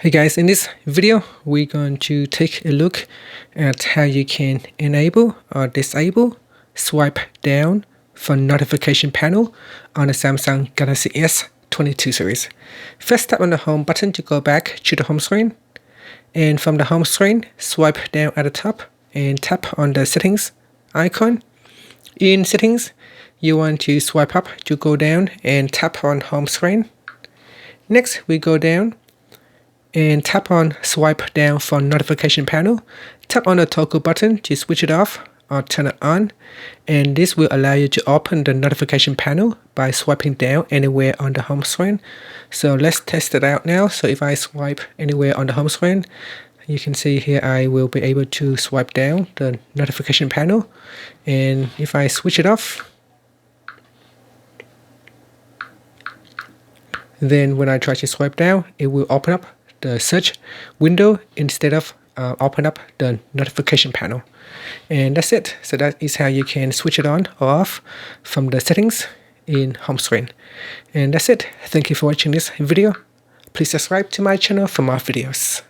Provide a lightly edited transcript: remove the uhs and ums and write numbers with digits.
Hey guys, in this video we're going to take a look at how you can enable or disable swipe down from notification panel on the Samsung Galaxy S22 series. First, tap on the home button to go back to the home screen, and from the home screen swipe down at the top and tap on the settings icon. In settings, you want to swipe up to go down and tap on home screen. Next, we go down and tap on swipe down from notification panel. Tap on the toggle button to switch it off or turn it on, and this will allow you to open the notification panel by swiping down anywhere on the home screen. So let's test it out now. So if I swipe anywhere on the home screen, you can see here I will be able to swipe down the notification panel, and if I switch it off, then when I try to swipe down, it will open up the search window instead of open up the notification panel. And that's it. So that is how you can switch it on or off from the settings in home screen. And that's it. Thank you for watching this video. Please subscribe to my channel for more videos.